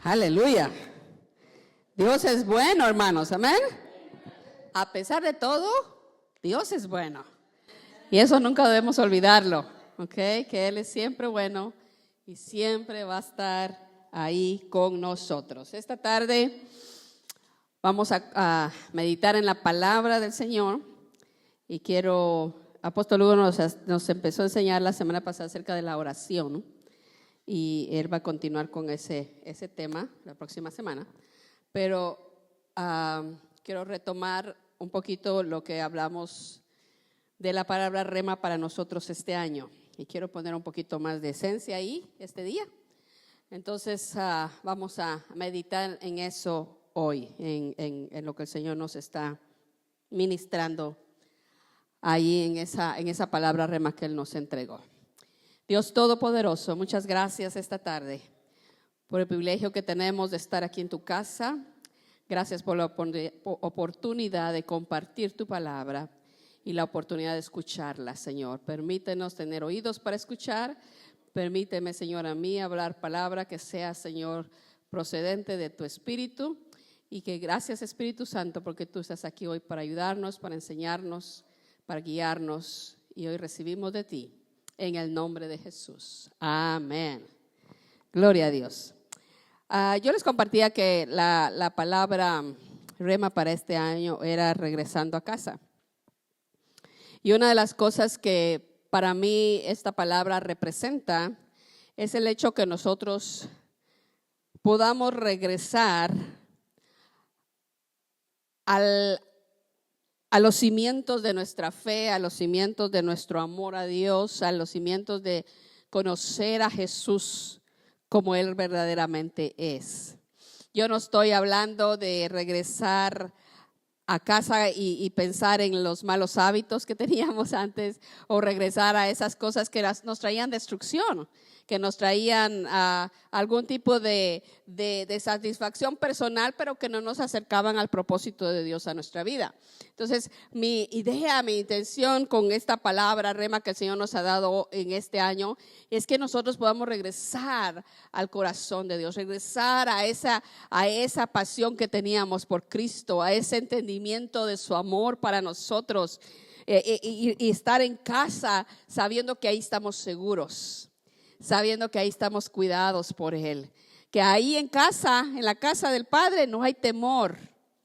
Aleluya. Dios es bueno, hermanos. Amén. A pesar de todo, Dios es bueno. Y eso nunca debemos olvidarlo. ¿Ok? Que Él es siempre bueno y siempre va a estar ahí con nosotros. Esta tarde vamos a meditar en la palabra del Señor. Y Apóstol Hugo nos empezó a enseñar la semana pasada acerca de la oración, ¿no? Y él va a continuar con ese tema la próxima semana. Pero quiero retomar un poquito lo que hablamos de la palabra rema para nosotros este año. Y quiero poner un poquito más de esencia ahí este día. Entonces vamos a meditar en eso hoy, en lo que el Señor nos está ministrando ahí en esa palabra rema que Él nos entregó. Dios Todopoderoso, muchas gracias esta tarde por el privilegio que tenemos de estar aquí en tu casa. Gracias por la oportunidad de compartir tu palabra y la oportunidad de escucharla, Señor. Permítenos tener oídos para escuchar. Permíteme, Señor, a mí hablar palabra que sea, Señor, procedente de tu Espíritu. Y que gracias, Espíritu Santo, porque tú estás aquí hoy para ayudarnos, para enseñarnos, para guiarnos. Y hoy recibimos de ti. En el nombre de Jesús. Amén. Gloria a Dios. Yo les compartía que la palabra rema para este año era regresando a casa. Y una de las cosas que para mí esta palabra representa es el hecho que nosotros podamos regresar a los cimientos de nuestra fe, a los cimientos de nuestro amor a Dios, a los cimientos de conocer a Jesús como Él verdaderamente es. Yo no estoy hablando de regresar a casa y pensar en los malos hábitos que teníamos antes o regresar a esas cosas que nos traían destrucción, que nos traían algún tipo de satisfacción personal, pero que no nos acercaban al propósito de Dios a nuestra vida. Entonces, mi idea, mi intención con esta palabra rema que el Señor nos ha dado en este año es que nosotros podamos regresar al corazón de Dios, regresar a esa pasión que teníamos por Cristo, a ese entendimiento de su amor para nosotros y estar en casa sabiendo que ahí estamos seguros. Sabiendo que ahí estamos cuidados por Él, que ahí en casa, en la casa del Padre, no hay temor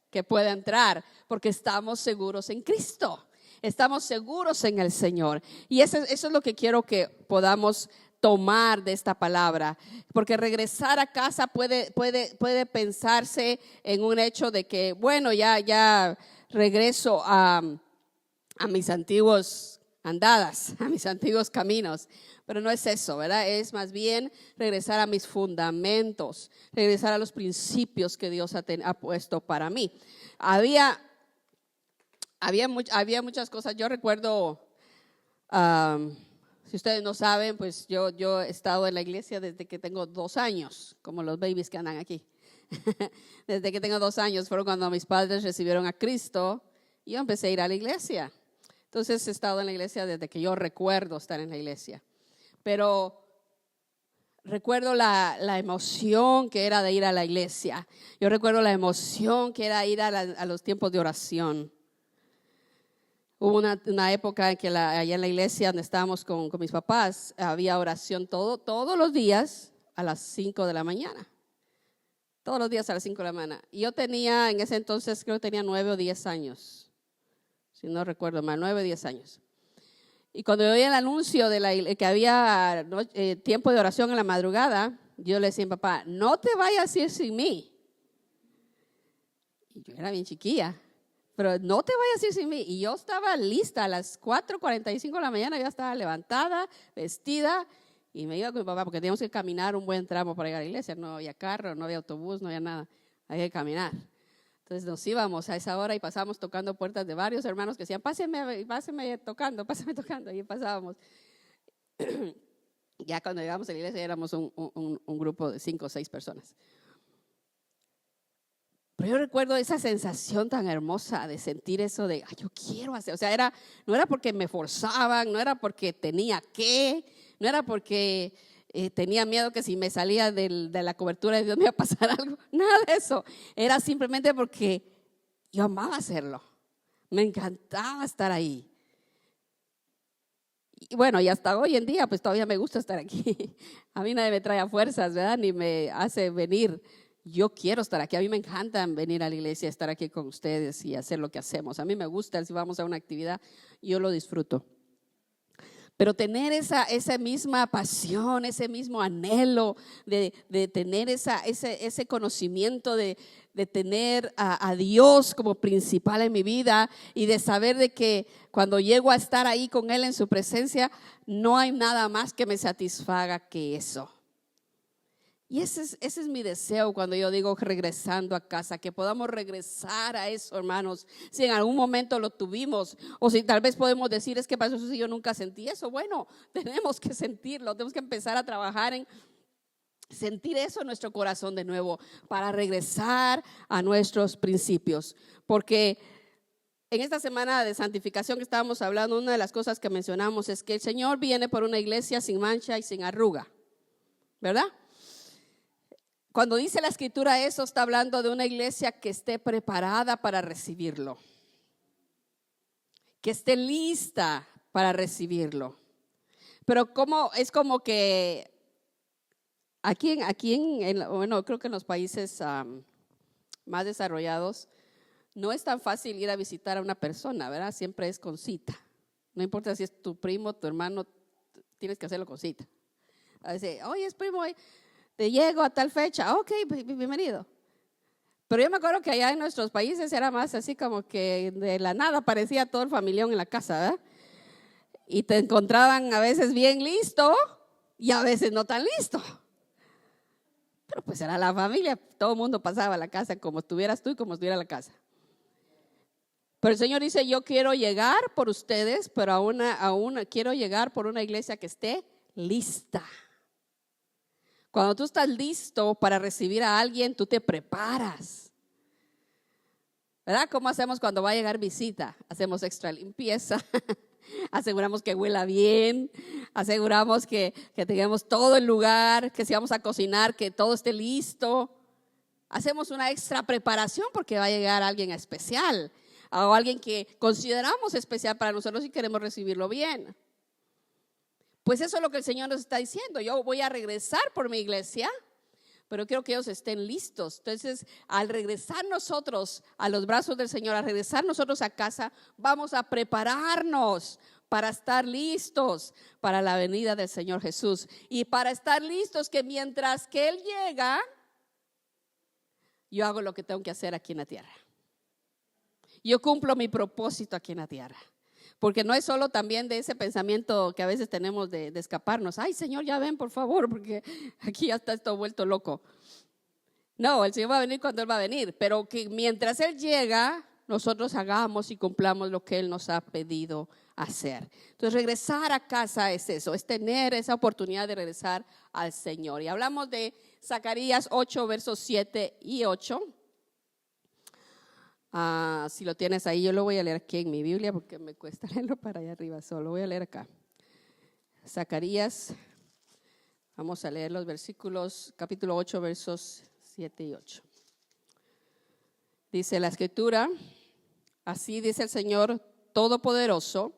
que pueda entrar, porque estamos seguros en Cristo, estamos seguros en el Señor. Y eso es lo que quiero que podamos tomar de esta palabra, porque regresar a casa puede pensarse en un hecho de que, bueno, ya regreso a mis antiguos andadas, a mis antiguos caminos. Pero no es eso, ¿verdad? Es más bien regresar a mis fundamentos, regresar a los principios que Dios ha puesto para mí. Había muchas cosas. Yo recuerdo, si ustedes no saben, pues yo he estado en la iglesia desde que tengo 2 años, como los babies que andan aquí. Desde que tengo 2 años fueron cuando mis padres recibieron a Cristo y yo empecé a ir a la iglesia. Entonces he estado en la iglesia desde que yo recuerdo estar en la iglesia. Pero recuerdo la emoción que era de ir a la iglesia. Yo recuerdo la emoción que era ir a los tiempos de oración. Hubo una época en que allá en la iglesia donde estábamos con mis papás, había oración todos los días a las 5 de la mañana. Todos los días a las 5 de la mañana. Y yo tenía, en ese entonces, creo que tenía 9 o 10 años. Si no recuerdo mal, 9 o 10 años. Y cuando yo oí el anuncio de que había tiempo de oración en la madrugada, yo le decía a mi papá, no te vayas a ir sin mí. Y yo era bien chiquilla, pero no te vayas a ir sin mí. Y yo estaba lista a las 4:45 de la mañana, yo estaba levantada, vestida, y me iba con mi papá porque teníamos que caminar un buen tramo para llegar a la iglesia. No había carro, no había autobús, no había nada, había que caminar. Entonces nos íbamos a esa hora y pasábamos tocando puertas de varios hermanos que decían, páseme tocando, y pasábamos. Ya cuando llegamos a la iglesia éramos un grupo de 5 o 6 personas. Pero yo recuerdo esa sensación tan hermosa de sentir eso de, yo quiero hacer, o sea, no era porque me forzaban, no era porque tenía que, no era porque tenía miedo que si me salía de la cobertura de Dios me iba a pasar algo. Nada de eso. Era simplemente porque yo amaba hacerlo. Me encantaba estar ahí. Y bueno, y hasta hoy en día, pues todavía me gusta estar aquí. A mí nadie me trae a fuerzas, ¿verdad? Ni me hace venir. Yo quiero estar aquí. A mí me encanta venir a la iglesia, estar aquí con ustedes y hacer lo que hacemos. A mí me gusta, si vamos a una actividad, yo lo disfruto. Pero tener esa misma pasión, ese mismo anhelo de tener ese conocimiento de tener a Dios como principal en mi vida y de saber de que cuando llego a estar ahí con Él en su presencia, no hay nada más que me satisfaga que eso. Y ese es mi deseo cuando yo digo regresando a casa, que podamos regresar a eso, hermanos. Si en algún momento lo tuvimos, o si tal vez podemos decir, es que pasó eso si yo nunca sentí eso. Bueno, tenemos que sentirlo, tenemos que empezar a trabajar en sentir eso en nuestro corazón de nuevo, para regresar a nuestros principios. Porque en esta semana de santificación que estábamos hablando, una de las cosas que mencionamos es que el Señor viene por una iglesia sin mancha y sin arruga, ¿verdad? Cuando dice la escritura eso, está hablando de una iglesia que esté preparada para recibirlo, que esté lista para recibirlo. Pero es como que aquí bueno, creo que en los países más desarrollados no es tan fácil ir a visitar a una persona, ¿verdad? Siempre es con cita. No importa si es tu primo, tu hermano, tienes que hacerlo con cita. A veces, oye, es primo, te llego a tal fecha, ok, bienvenido. Pero yo me acuerdo que allá en nuestros países era más así como que de la nada aparecía todo el familión en la casa, ¿verdad? Y te encontraban a veces bien listo y a veces no tan listo. Pero pues era la familia, todo el mundo pasaba a la casa como estuvieras tú y como estuviera la casa. Pero el Señor dice, yo quiero llegar por ustedes, pero aún quiero llegar por una iglesia que esté lista. Cuando tú estás listo para recibir a alguien, tú te preparas. ¿Verdad? ¿Cómo hacemos cuando va a llegar visita? Hacemos extra limpieza, aseguramos que huela bien, aseguramos que tengamos todo el lugar, que si vamos a cocinar, que todo esté listo. Hacemos una extra preparación porque va a llegar alguien especial o alguien que consideramos especial para nosotros y queremos recibirlo bien. Pues eso es lo que el Señor nos está diciendo. Yo voy a regresar por mi iglesia, pero quiero que ellos estén listos. Entonces, al regresar nosotros a los brazos del Señor, al regresar nosotros a casa, vamos a prepararnos para estar listos para la venida del Señor Jesús. Y para estar listos que mientras que Él llega, yo hago lo que tengo que hacer aquí en la tierra. Yo cumplo mi propósito aquí en la tierra. Porque no es solo también de ese pensamiento que a veces tenemos de escaparnos. Ay, Señor, ya ven, por favor, porque aquí ya está esto vuelto loco. No, el Señor va a venir cuando Él va a venir. Pero que mientras Él llega, nosotros hagamos y cumplamos lo que Él nos ha pedido hacer. Entonces, regresar a casa es eso, es tener esa oportunidad de regresar al Señor. Y hablamos de Zacarías 8, versos 7 y 8. Si lo tienes ahí, yo lo voy a leer aquí en mi Biblia porque me cuesta leerlo para allá arriba solo. Voy a leer acá. Zacarías, vamos a leer los versículos, capítulo 8, versos 7 y 8. Dice la escritura, así dice el Señor Todopoderoso,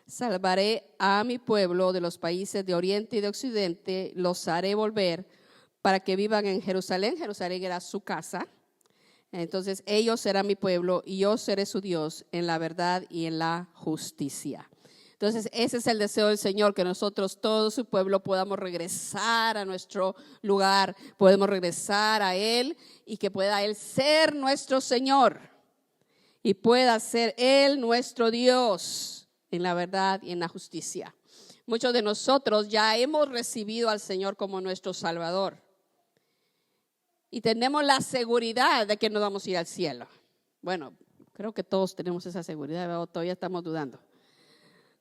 salvaré a mi pueblo de los países de oriente y de occidente, los haré volver para que vivan en Jerusalén. Jerusalén era su casa. Entonces ellos serán mi pueblo y yo seré su Dios en la verdad y en la justicia. Entonces ese es el deseo del Señor, que nosotros, todo su pueblo, podamos regresar a nuestro lugar, podemos regresar a Él y que pueda Él ser nuestro Señor y pueda ser Él nuestro Dios en la verdad y en la justicia. Muchos de nosotros ya hemos recibido al Señor como nuestro Salvador. Y tenemos la seguridad de que nos vamos a ir al cielo. Bueno, creo que todos tenemos esa seguridad, ¿verdad? Todavía estamos dudando.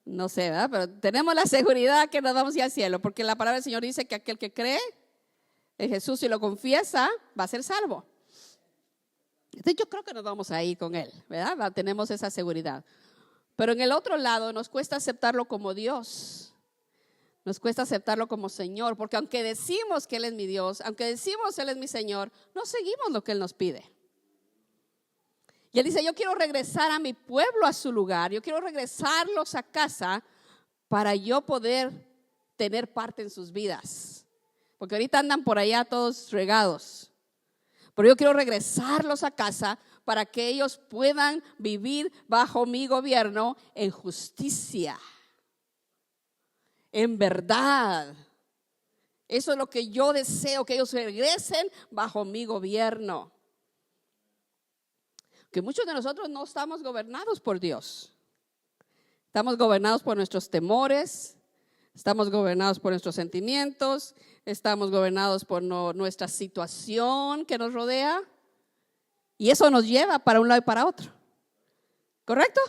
No sé, ¿verdad? Pero tenemos la seguridad que nos vamos a ir al cielo, porque la palabra del Señor dice que aquel que cree en Jesús y lo confiesa va a ser salvo. Entonces yo creo que nos vamos a ir con Él, ¿verdad? Tenemos esa seguridad. Pero en el otro lado nos cuesta aceptarlo como Dios. Nos cuesta aceptarlo como Señor, porque aunque decimos que Él es mi Dios, aunque decimos Él es mi Señor, no seguimos lo que Él nos pide. Y Él dice, yo quiero regresar a mi pueblo a su lugar, yo quiero regresarlos a casa para yo poder tener parte en sus vidas. Porque ahorita andan por allá todos regados. Pero yo quiero regresarlos a casa para que ellos puedan vivir bajo mi gobierno en justicia, en verdad. Eso es lo que yo deseo, que ellos regresen bajo mi gobierno. Que muchos de nosotros no estamos gobernados por Dios. Estamos gobernados por nuestros temores, estamos gobernados por nuestros sentimientos, estamos gobernados por nuestra situación que nos rodea. Y eso nos lleva para un lado y para otro. ¿Correcto?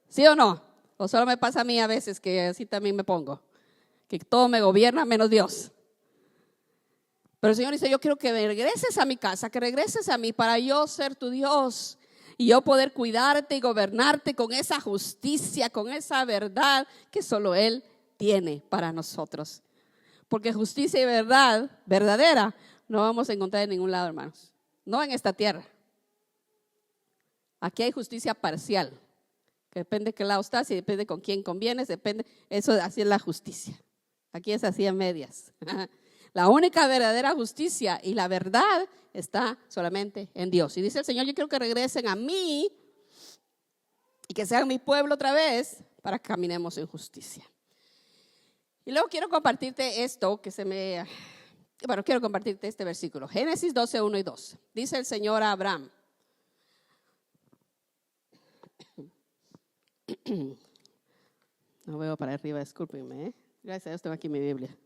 ¿Sí o no? O solo me pasa a mí a veces que así también me pongo. Que todo me gobierna menos Dios. Pero el Señor dice, yo quiero que regreses a mi casa, que regreses a mí para yo ser tu Dios. Y yo poder cuidarte y gobernarte con esa justicia, con esa verdad que solo Él tiene para nosotros. Porque justicia y verdad, verdadera, no vamos a encontrar en ningún lado, hermanos. No en esta tierra. Aquí hay justicia parcial. Que depende de qué lado estás y depende con quién convienes, depende. Eso así es la justicia. Aquí es así en medias. La única verdadera justicia y la verdad está solamente en Dios. Y dice el Señor, yo quiero que regresen a mí y que sean mi pueblo otra vez para que caminemos en justicia. Y luego quiero compartirte esto quiero compartirte este versículo. Génesis 12, 1 y 2. Dice el Señor a Abraham. No veo para arriba, discúlpenme. Gracias a Dios tengo aquí mi Biblia.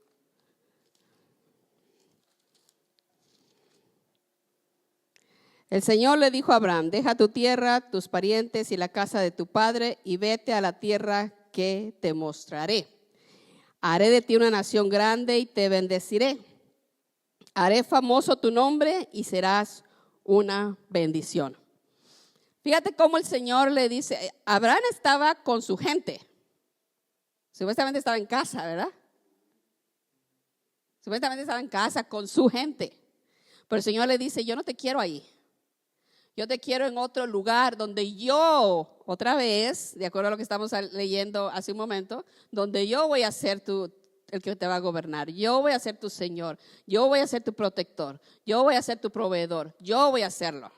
El Señor le dijo a Abraham, deja tu tierra, tus parientes y la casa de tu padre y vete a la tierra que te mostraré. Haré de ti una nación grande y te bendeciré. Haré famoso tu nombre y serás una bendición. Fíjate cómo el Señor le dice, Abraham estaba con su gente. Supuestamente estaba en casa, ¿verdad? Supuestamente estaba en casa con su gente. Pero el Señor le dice, yo no te quiero ahí. Yo te quiero en otro lugar donde yo, otra vez, de acuerdo a lo que estamos leyendo hace un momento, donde yo voy a ser el que te va a gobernar. Yo voy a ser tu Señor. Yo voy a ser tu protector. Yo voy a ser tu proveedor. Yo voy a hacerlo.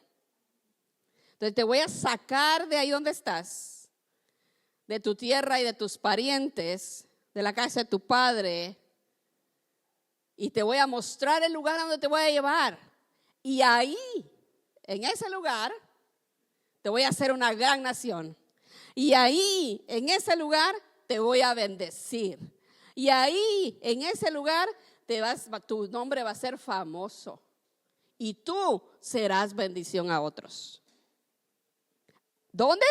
Entonces te voy a sacar de ahí donde estás, de tu tierra y de tus parientes, de la casa de tu padre, y te voy a mostrar el lugar a donde te voy a llevar. Y ahí, en ese lugar, te voy a hacer una gran nación. Y ahí, en ese lugar, te voy a bendecir. Y ahí, en ese lugar, tu nombre va a ser famoso. Y tú serás bendición a otros. ¿Dónde?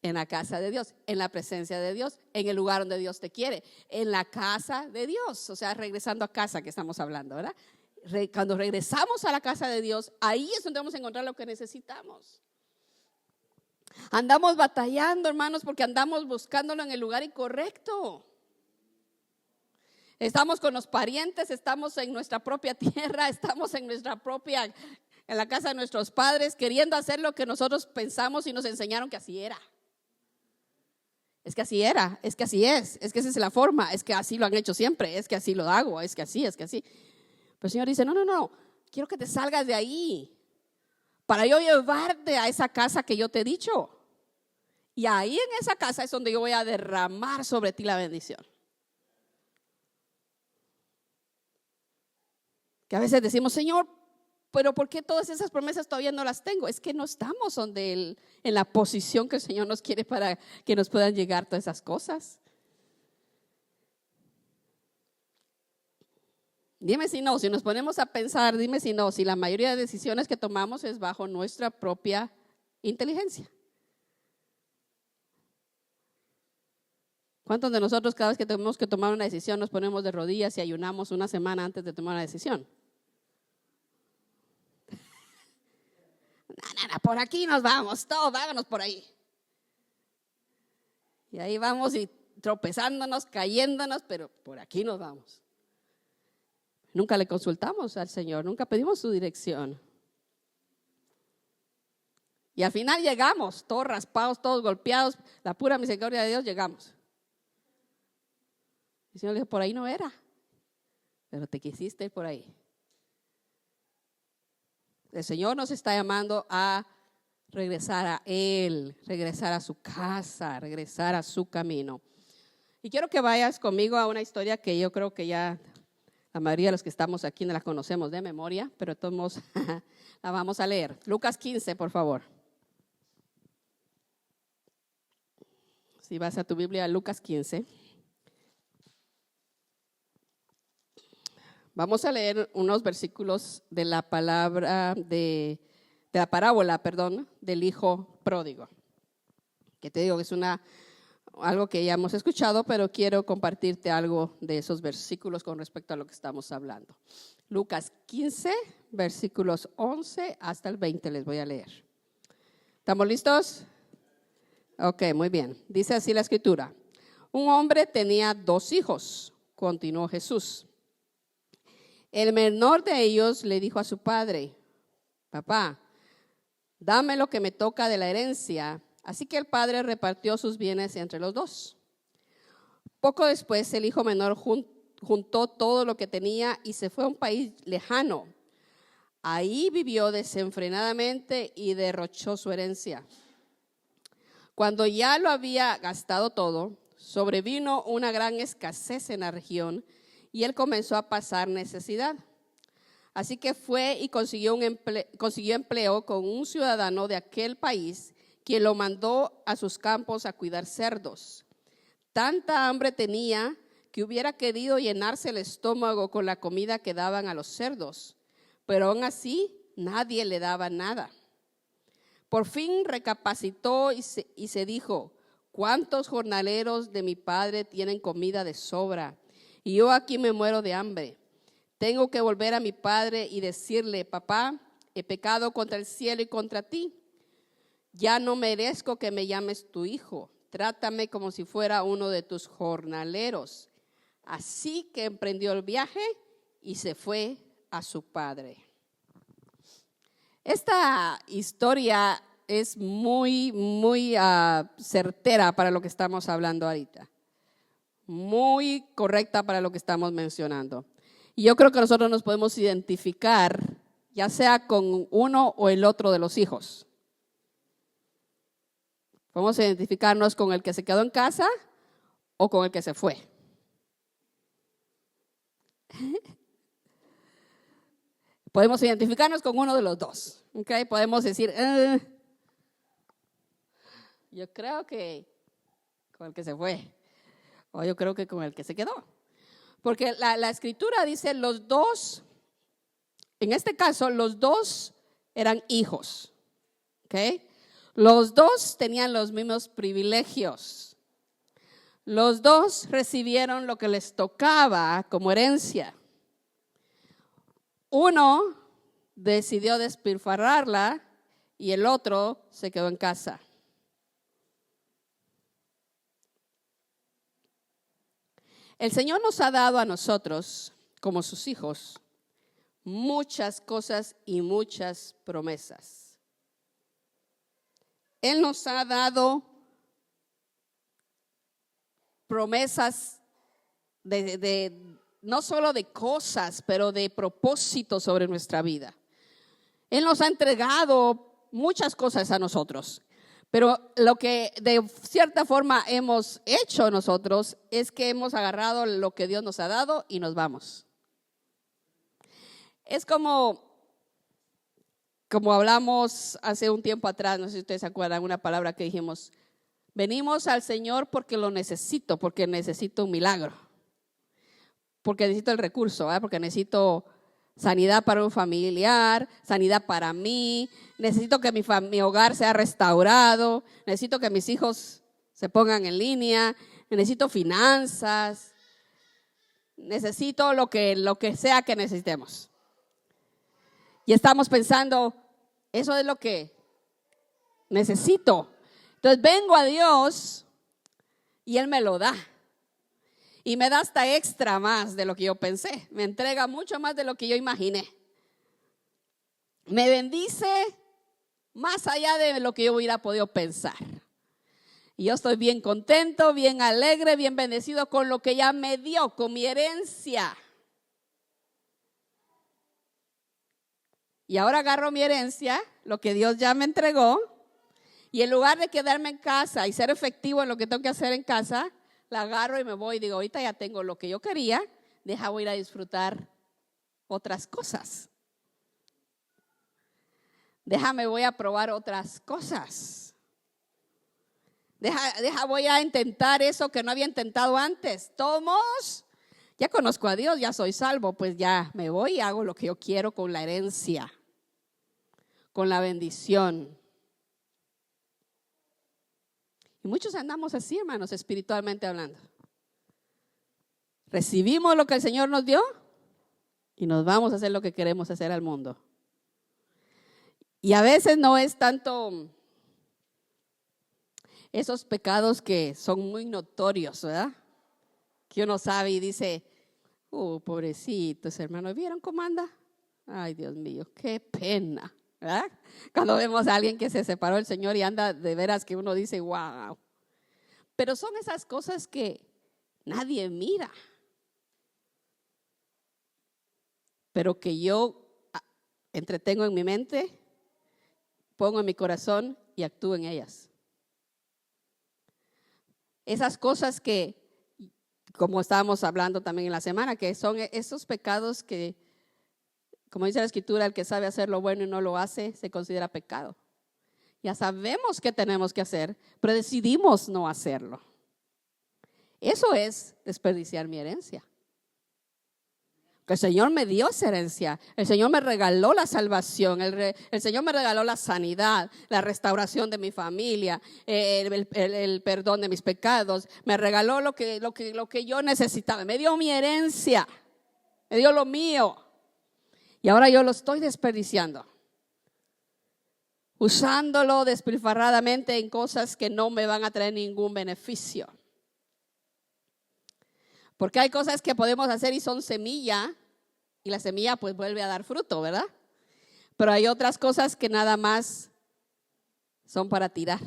En la casa de Dios, en la presencia de Dios, en el lugar donde Dios te quiere, en la casa de Dios. O sea, regresando a casa que estamos hablando, ¿verdad? Cuando regresamos a la casa de Dios, ahí es donde vamos a encontrar lo que necesitamos. Andamos batallando, hermanos, porque andamos buscándolo en el lugar incorrecto. Estamos con los parientes, estamos en nuestra propia tierra, estamos en la casa de nuestros padres, queriendo hacer lo que nosotros pensamos y nos enseñaron que así era. Es que así era, es que así es que esa es la forma, es que así lo han hecho siempre, es que así lo hago, es que así. Pero el Señor dice, no, quiero que te salgas de ahí para yo llevarte a esa casa que yo te he dicho. Y ahí en esa casa es donde yo voy a derramar sobre ti la bendición. Que a veces decimos, Señor, pero ¿por qué todas esas promesas todavía no las tengo? Es que no estamos en la posición que el Señor nos quiere para que nos puedan llegar todas esas cosas. Dime si no, si nos ponemos a pensar, dime si no, si la mayoría de decisiones que tomamos es bajo nuestra propia inteligencia. ¿Cuántos de nosotros cada vez que tenemos que tomar una decisión nos ponemos de rodillas y ayunamos una semana antes de tomar una decisión? No, por aquí nos vamos, todos vámonos por ahí. Y ahí vamos y tropezándonos, cayéndonos, pero por aquí nos vamos. Nunca le consultamos al Señor, nunca pedimos su dirección. Y al final llegamos, todos raspados, todos golpeados, la pura misericordia de Dios, llegamos. El Señor le dijo, por ahí no era, pero te quisiste ir por ahí. El Señor nos está llamando a regresar a Él, regresar a su casa, regresar a su camino. Y quiero que vayas conmigo a una historia que yo creo que ya la mayoría de los que estamos aquí no la conocemos de memoria, pero de todos modos la vamos a leer. Lucas 15, por favor. Si vas a tu Biblia, Lucas 15. Vamos a leer unos versículos de la palabra de la parábola, del hijo pródigo. Que te digo que es algo que ya hemos escuchado, pero quiero compartirte algo de esos versículos con respecto a lo que estamos hablando. Lucas 15, versículos 11 hasta el 20 les voy a leer. ¿Estamos listos? Ok, muy bien. Dice así la escritura. Un hombre tenía 2 hijos, continuó Jesús. El menor de ellos le dijo a su padre, papá, dame lo que me toca de la herencia. Así que el padre repartió sus bienes entre los 2. Poco después el hijo menor juntó todo lo que tenía y se fue a un país lejano. Ahí vivió desenfrenadamente y derrochó su herencia. Cuando ya lo había gastado todo, sobrevino una gran escasez en la región y él comenzó a pasar necesidad. Así que fue y consiguió empleo con un ciudadano de aquel país, quien lo mandó a sus campos a cuidar cerdos. Tanta hambre tenía que hubiera querido llenarse el estómago con la comida que daban a los cerdos, pero aún así nadie le daba nada. Por fin recapacitó y se dijo, ¿cuántos jornaleros de mi padre tienen comida de sobra? Y yo aquí me muero de hambre. Tengo que volver a mi padre y decirle, papá, he pecado contra el cielo y contra ti. Ya no merezco que me llames tu hijo. Trátame como si fuera uno de tus jornaleros. Así que emprendió el viaje y se fue a su padre. Esta historia es muy certera para lo que estamos hablando ahorita. Muy correcta para lo que estamos mencionando. Y yo creo que nosotros nos podemos identificar, ya sea con uno o el otro de los hijos. Podemos identificarnos con el que se quedó en casa o con el que se fue. Podemos identificarnos con uno de los dos. ¿Okay? Podemos decir, yo creo que con el que se fue. O yo creo que con el que se quedó. Porque la escritura dice los 2, en este caso los 2 eran hijos. ¿Ok? Los 2 tenían los mismos privilegios. Los 2 recibieron lo que les tocaba como herencia. Uno decidió despilfarrarla y el otro se quedó en casa. El Señor nos ha dado a nosotros, como sus hijos, muchas cosas y muchas promesas. Él nos ha dado promesas no solo de cosas, pero de propósitos sobre nuestra vida. Él nos ha entregado muchas cosas a nosotros, pero lo que de cierta forma hemos hecho nosotros es que hemos agarrado lo que Dios nos ha dado y nos vamos. Es como hablamos hace un tiempo atrás, no sé si ustedes se acuerdan, una palabra que dijimos, venimos al Señor porque lo necesito, porque necesito un milagro, porque necesito el recurso, porque necesito sanidad para un familiar, sanidad para mí, necesito que mi hogar sea restaurado, necesito que mis hijos se pongan en línea, necesito finanzas, necesito lo que sea que necesitemos. Y estamos pensando, eso es lo que necesito. Entonces vengo a Dios y Él me lo da. Y me da hasta extra más de lo que yo pensé. Me entrega mucho más de lo que yo imaginé. Me bendice más allá de lo que yo hubiera podido pensar. Y yo estoy bien contento, bien alegre, bien bendecido con lo que ya me dio, con mi herencia. Y ahora agarro mi herencia, lo que Dios ya me entregó, y en lugar de quedarme en casa y ser efectivo en lo que tengo que hacer en casa, la agarro y me voy y digo, ahorita ya tengo lo que yo quería, voy a ir a disfrutar otras cosas. Voy a probar otras cosas. Voy a intentar eso que no había intentado antes. Todos, ya conozco a Dios, ya soy salvo, pues ya me voy y hago lo que yo quiero con la herencia, con la bendición. Y muchos andamos así, hermanos, espiritualmente hablando. Recibimos lo que el Señor nos dio y nos vamos a hacer lo que queremos hacer al mundo. Y a veces no es tanto esos pecados que son muy notorios, ¿verdad? Que uno sabe y dice, pobrecitos hermanos, ¿vieron cómo anda? Ay, Dios mío, qué pena, ¿verdad? Cuando vemos a alguien que se separó del Señor y anda de veras que uno dice, wow. Pero son esas cosas que nadie mira, pero que yo entretengo en mi mente, pongo en mi corazón y actúo en ellas. Esas cosas que, como estábamos hablando también en la semana, que son esos pecados que, como dice la Escritura, el que sabe hacer lo bueno y no lo hace, se considera pecado. Ya sabemos qué tenemos que hacer, pero decidimos no hacerlo. Eso es desperdiciar mi herencia. El Señor me dio esa herencia, el Señor me regaló la salvación, el Señor me regaló la sanidad, la restauración de mi familia, el perdón de mis pecados, me regaló lo que yo necesitaba, me dio mi herencia, me dio lo mío y ahora yo lo estoy desperdiciando, usándolo despilfarradamente en cosas que no me van a traer ningún beneficio. Porque hay cosas que podemos hacer y son semilla, y la semilla pues vuelve a dar fruto, ¿verdad? Pero hay otras cosas que nada más son para tirar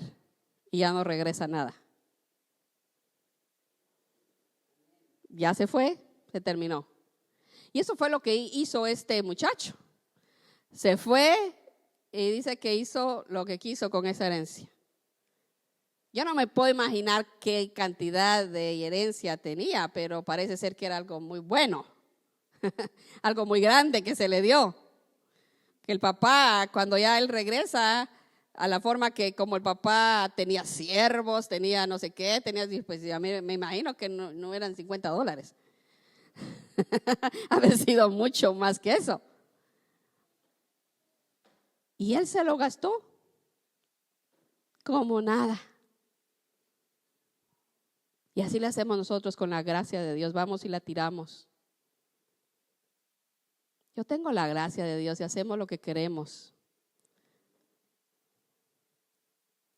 y ya no regresa nada. Ya se fue, se terminó. Y eso fue lo que hizo este muchacho. Se fue y dice que hizo lo que quiso con esa herencia. Yo no me puedo imaginar qué cantidad de herencia tenía, pero parece ser que era algo muy bueno, algo muy grande que se le dio. Que el papá, cuando ya él regresa a la forma que como el papá tenía siervos, tenía no sé qué, pues a mí me imagino que no eran $50. Haber sido mucho más que eso. Y él se lo gastó como nada. Y así le hacemos nosotros con la gracia de Dios. Vamos y la tiramos. Yo tengo la gracia de Dios y hacemos lo que queremos.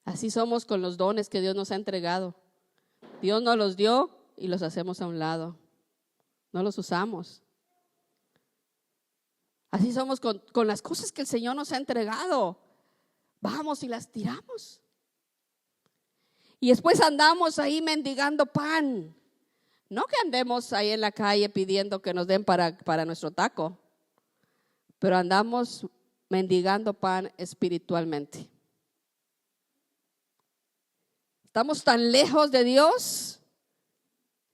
Así somos con los dones que Dios nos ha entregado. Dios nos los dio y los hacemos a un lado. No los usamos. Así somos con las cosas que el Señor nos ha entregado. Vamos y las tiramos. Y después andamos ahí mendigando pan. No que andemos ahí en la calle pidiendo que nos den para nuestro taco, pero andamos mendigando pan espiritualmente. Estamos tan lejos de Dios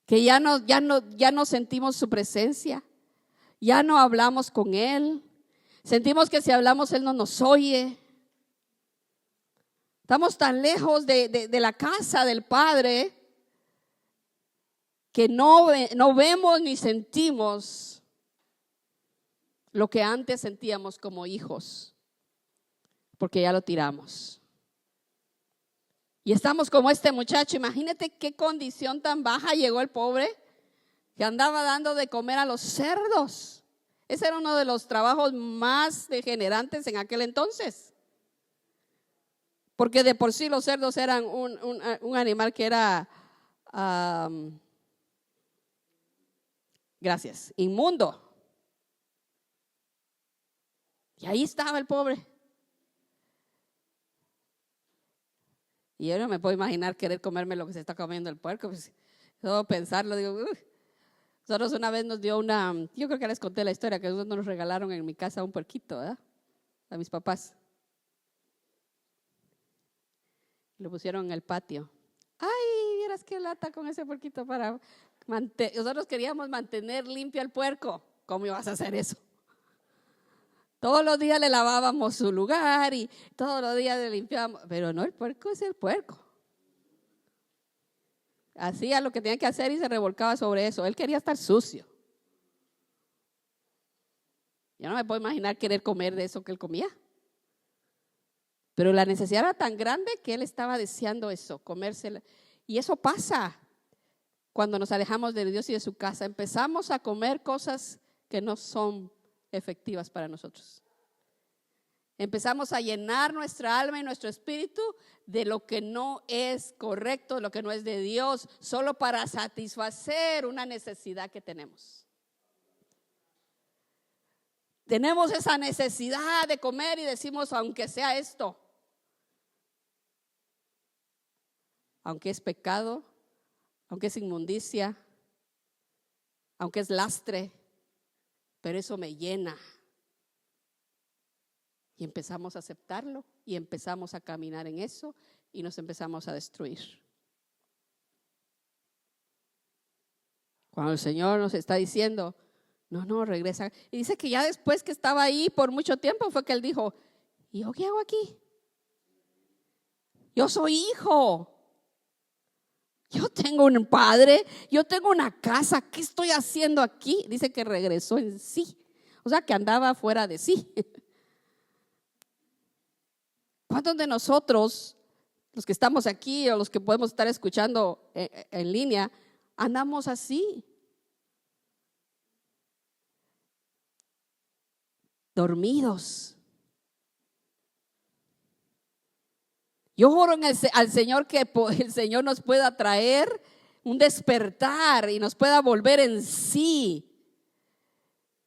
que ya no sentimos su presencia, ya no hablamos con Él, sentimos que si hablamos Él no nos oye. Estamos tan lejos de la casa del Padre que no vemos ni sentimos lo que antes sentíamos como hijos, porque ya lo tiramos. Y estamos como este muchacho. Imagínate qué condición tan baja llegó el pobre, que andaba dando de comer a los cerdos. Ese era uno de los trabajos más degenerantes en aquel entonces. Porque de por sí los cerdos eran un animal que era Gracias. Inmundo. Y ahí estaba el pobre. Y yo no me puedo imaginar querer comerme lo que se está comiendo el puerco. Pues, solo pensarlo, digo, nosotros una vez nos dio yo creo que les conté la historia, que nosotros nos regalaron en mi casa un puerquito, ¿verdad? A mis papás. Lo pusieron en el patio. Ay, vieras qué lata con ese puerquito para nosotros queríamos mantener limpio al puerco. ¿Cómo ibas a hacer eso? Todos los días le lavábamos su lugar y todos los días le limpiábamos. Pero no, el puerco es el puerco. Hacía lo que tenía que hacer y se revolcaba sobre eso. Él quería estar sucio. Yo no me puedo imaginar querer comer de eso que él comía. Pero la necesidad era tan grande que él estaba deseando eso, comérsela. Y eso pasa cuando nos alejamos de Dios y de su casa. Empezamos a comer cosas que no son efectivas para nosotros. Empezamos a llenar nuestra alma y nuestro espíritu de lo que no es correcto, de lo que no es de Dios, solo para satisfacer una necesidad que tenemos. Tenemos esa necesidad de comer y decimos, aunque sea esto, aunque es pecado, aunque es inmundicia, aunque es lastre, pero eso me llena. Y empezamos a aceptarlo y empezamos a caminar en eso y nos empezamos a destruir. Cuando el Señor nos está diciendo, no, regresa. Y dice que ya después que estaba ahí por mucho tiempo fue que Él dijo, ¿y yo qué hago aquí? Yo soy hijo. Yo tengo un padre, yo tengo una casa, ¿qué estoy haciendo aquí? Dice que regresó en sí, o sea que andaba fuera de sí. ¿Cuántos de nosotros, los que estamos aquí o los que podemos estar escuchando en línea, andamos así? Dormidos. Yo oro al Señor que el Señor nos pueda traer un despertar y nos pueda volver en sí.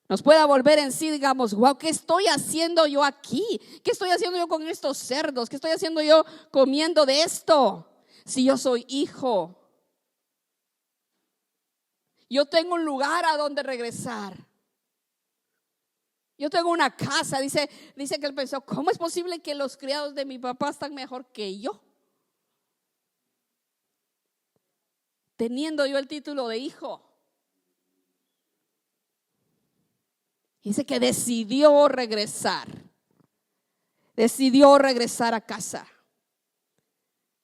Nos pueda volver en sí, digamos, wow, ¿qué estoy haciendo yo aquí? ¿Qué estoy haciendo yo con estos cerdos? ¿Qué estoy haciendo yo comiendo de esto? Si yo soy hijo. Yo tengo un lugar a donde regresar. Yo tengo una casa, dice que él pensó, ¿cómo es posible que los criados de mi papá están mejor que yo? Teniendo yo el título de hijo. Dice que decidió regresar a casa.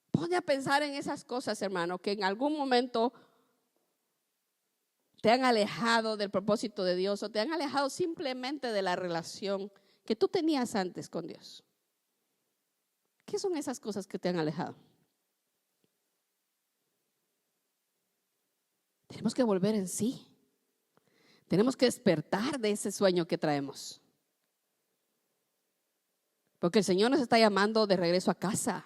Ponte a pensar en esas cosas, hermano, que en algún momento te han alejado del propósito de Dios o te han alejado simplemente de la relación que tú tenías antes con Dios. ¿Qué son esas cosas que te han alejado? Tenemos que volver en sí. Tenemos que despertar de ese sueño que traemos. Porque el Señor nos está llamando de regreso a casa.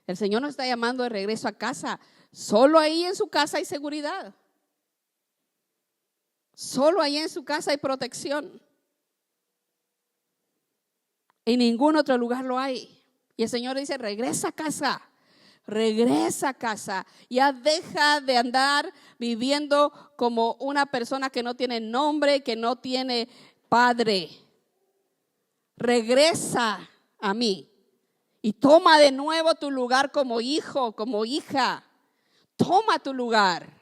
El Señor nos está llamando de regreso a casa. Solo ahí en su casa hay seguridad. Solo ahí en su casa hay protección. En ningún otro lugar lo hay. Y el Señor dice, regresa a casa. Regresa a casa. Ya deja de andar viviendo como una persona que no tiene nombre, que no tiene padre. Regresa a mí. Y toma de nuevo tu lugar como hijo, como hija. Toma tu lugar.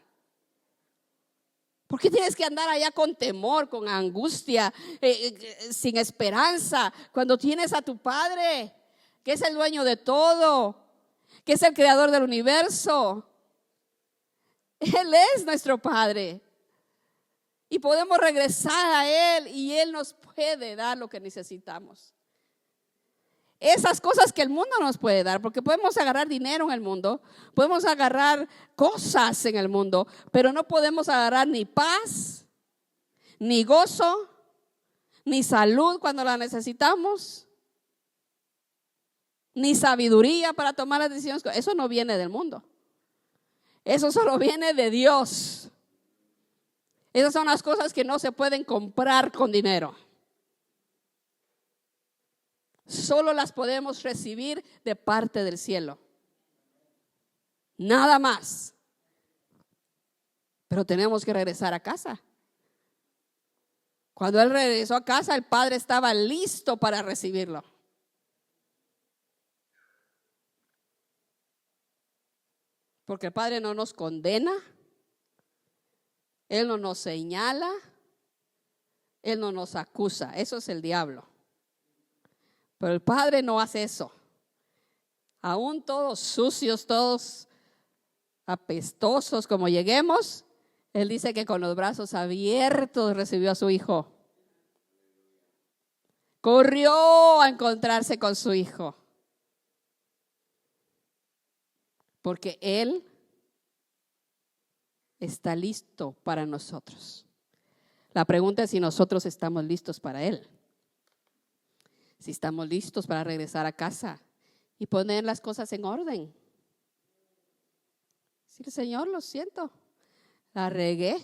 ¿Por qué tienes que andar allá con temor, con angustia, sin esperanza, cuando tienes a tu Padre, que es el dueño de todo, que es el creador del universo? Él es nuestro Padre y podemos regresar a Él y Él nos puede dar lo que necesitamos. Esas cosas que el mundo nos puede dar, porque podemos agarrar dinero en el mundo, podemos agarrar cosas en el mundo, pero no podemos agarrar ni paz, ni gozo, ni salud cuando la necesitamos, ni sabiduría para tomar las decisiones. Eso no viene del mundo. Eso solo viene de Dios. Esas son las cosas que no se pueden comprar con dinero. Solo las podemos recibir de parte del cielo. Nada más. Pero tenemos que regresar a casa. Cuando él regresó a casa, el padre estaba listo para recibirlo. Porque el padre no nos condena, él no nos señala, él no nos acusa. Eso es el diablo. Pero el padre no hace eso. Aún todos sucios, todos apestosos como lleguemos, él dice que con los brazos abiertos recibió a su hijo. Corrió a encontrarse con su hijo. Porque él está listo para nosotros. La pregunta es si nosotros estamos listos para él. Si estamos listos para regresar a casa y poner las cosas en orden. Sí, Señor, lo siento, la regué.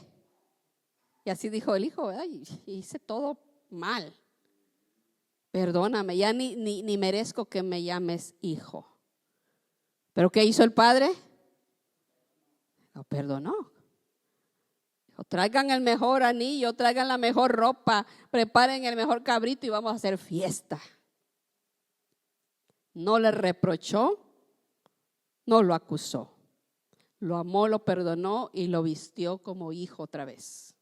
Y así dijo el hijo, ¿verdad? Hice todo mal. Perdóname, ya ni merezco que me llames hijo. ¿Pero qué hizo el padre? Lo perdonó. Dijo, traigan el mejor anillo, traigan la mejor ropa, preparen el mejor cabrito y vamos a hacer fiesta. No le reprochó, no lo acusó. Lo amó, lo perdonó y lo vistió como hijo otra vez.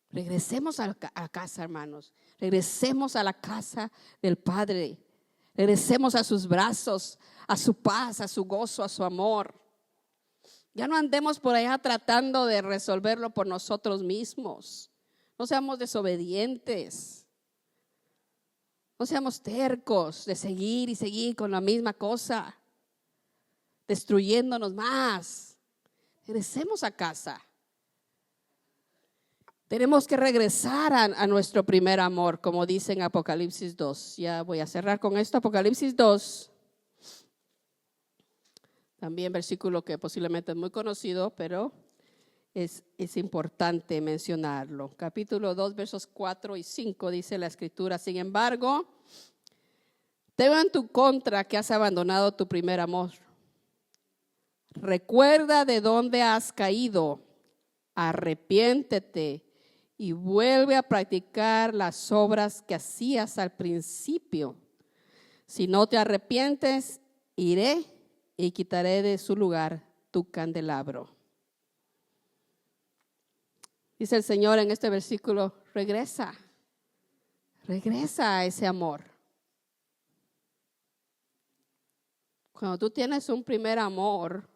Regresemos a casa, hermanos. Regresemos a la casa del Padre. Regresemos a sus brazos, a su paz, a su gozo, a su amor. Ya no andemos por allá tratando de resolverlo por nosotros mismos. No seamos desobedientes. No seamos tercos de seguir y seguir con la misma cosa, destruyéndonos más. Regresemos a casa. Tenemos que regresar a nuestro primer amor, como dice en Apocalipsis 2. Ya voy a cerrar con esto. Apocalipsis 2. También versículo que posiblemente es muy conocido, pero es importante mencionarlo. Capítulo 2, versos 4 y 5 dice la Escritura: sin embargo, tengo en tu contra que has abandonado tu primer amor. Recuerda de dónde has caído, arrepiéntete y vuelve a practicar las obras que hacías al principio. Si no te arrepientes, iré y quitaré de su lugar tu candelabro. Dice el Señor en este versículo, regresa a ese amor. Cuando tú tienes un primer amor,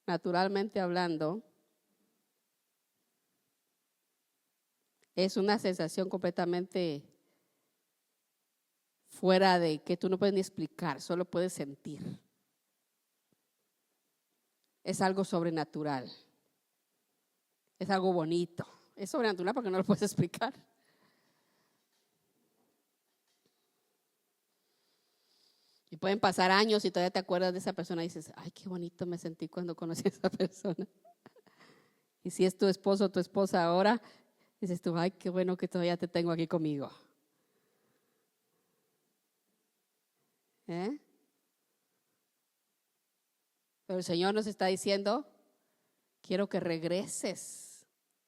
naturalmente hablando, es una sensación completamente fuera de que tú no puedes ni explicar, solo puedes sentir. Es algo sobrenatural, es algo bonito. Es sobrenatural porque no lo puedes explicar. Y pueden pasar años y todavía te acuerdas de esa persona y dices, ay, qué bonito me sentí cuando conocí a esa persona. Y si es tu esposo o tu esposa ahora, dices tú, ay, qué bueno que todavía te tengo aquí conmigo. Pero el Señor nos está diciendo, quiero que regreses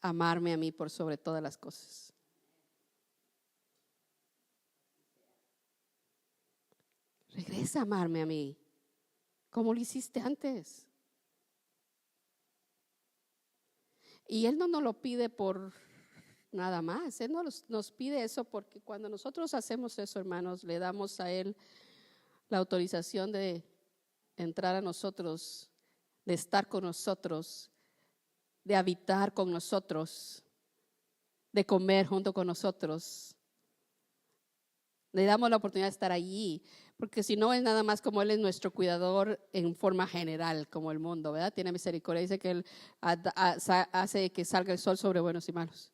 a amarme a mí por sobre todas las cosas. Regresa a amarme a mí, como lo hiciste antes. Y Él no nos lo pide por nada más. Él nos pide eso porque cuando nosotros hacemos eso, hermanos, le damos a Él la autorización de entrar a nosotros, de estar con nosotros, de habitar con nosotros, de comer junto con nosotros. Le damos la oportunidad de estar allí, porque si no es nada más como Él es nuestro cuidador en forma general, como el mundo, ¿verdad? Tiene misericordia, dice que Él hace que salga el sol sobre buenos y malos,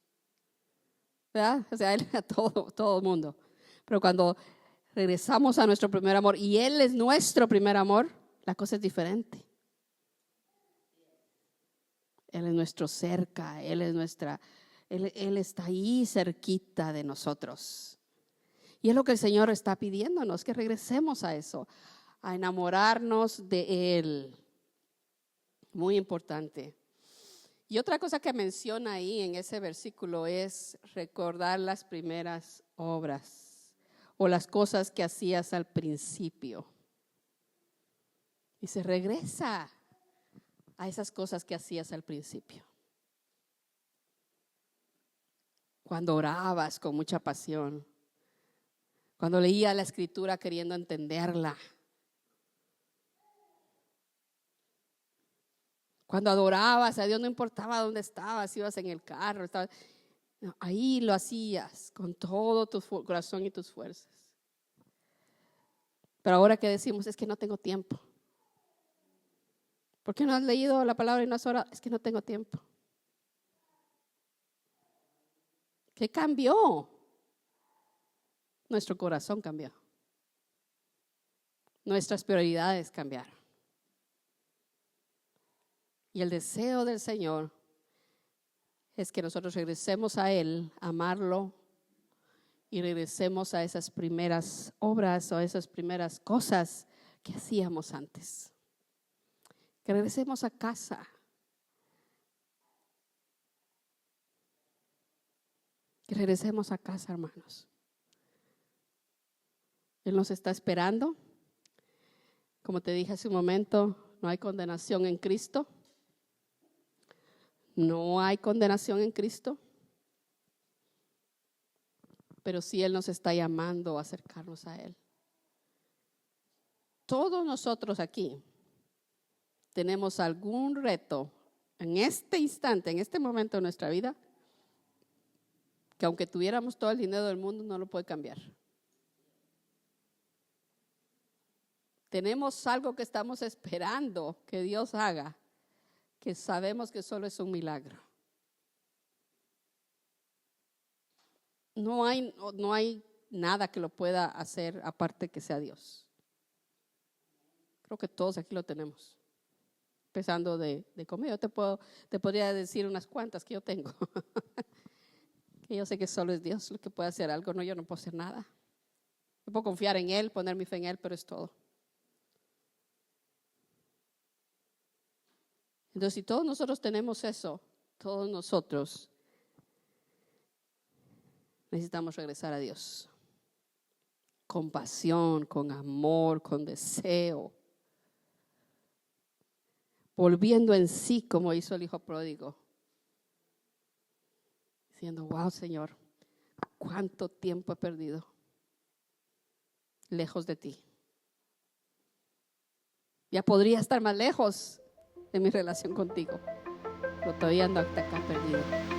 ¿verdad? O sea, Él a todo el mundo. Pero cuando regresamos a nuestro primer amor y Él es nuestro primer amor, la cosa es diferente. Él es nuestro cerca, Él está ahí cerquita de nosotros. Y es lo que el Señor está pidiéndonos, que regresemos a eso, a enamorarnos de Él. Muy importante. Y otra cosa que menciona ahí en ese versículo es recordar las primeras obras o las cosas que hacías al principio. Y se regresa a esas cosas que hacías al principio. Cuando orabas con mucha pasión, cuando leías la escritura queriendo entenderla, cuando adorabas a Dios, no importaba dónde estabas, si ibas en el carro, ahí lo hacías con todo tu corazón y tus fuerzas. Pero ahora que decimos, es que no tengo tiempo. ¿Por qué no has leído la palabra y no has orado? Es que no tengo tiempo. ¿Qué cambió? Nuestro corazón cambió. Nuestras prioridades cambiaron. Y el deseo del Señor es que nosotros regresemos a Él, amarlo, y regresemos a esas primeras obras o a esas primeras cosas que hacíamos antes. Que regresemos a casa. Que regresemos a casa, hermanos. Él nos está esperando. Como te dije hace un momento, no hay condenación en Cristo. No hay condenación en Cristo. Pero sí Él nos está llamando a acercarnos a Él. Todos nosotros aquí tenemos algún reto en este instante, en este momento de nuestra vida, que aunque tuviéramos todo el dinero del mundo no lo puede cambiar. Tenemos algo que estamos esperando que Dios haga, que sabemos que solo es un milagro. No hay nada que lo pueda hacer aparte que sea Dios. Creo que todos aquí lo tenemos. Empezando de comer, yo te podría decir unas cuantas que yo tengo. Que yo sé que solo es Dios lo que puede hacer algo, no, yo no puedo hacer nada. Yo puedo confiar en Él, poner mi fe en Él, pero es todo. Entonces, si todos nosotros tenemos eso, todos nosotros necesitamos regresar a Dios. Con pasión, con amor, con deseo. Volviendo en sí como hizo el hijo pródigo. Diciendo, wow, Señor, cuánto tiempo he perdido lejos de ti. Ya podría estar más lejos en mi relación contigo, pero todavía ando hasta acá perdido.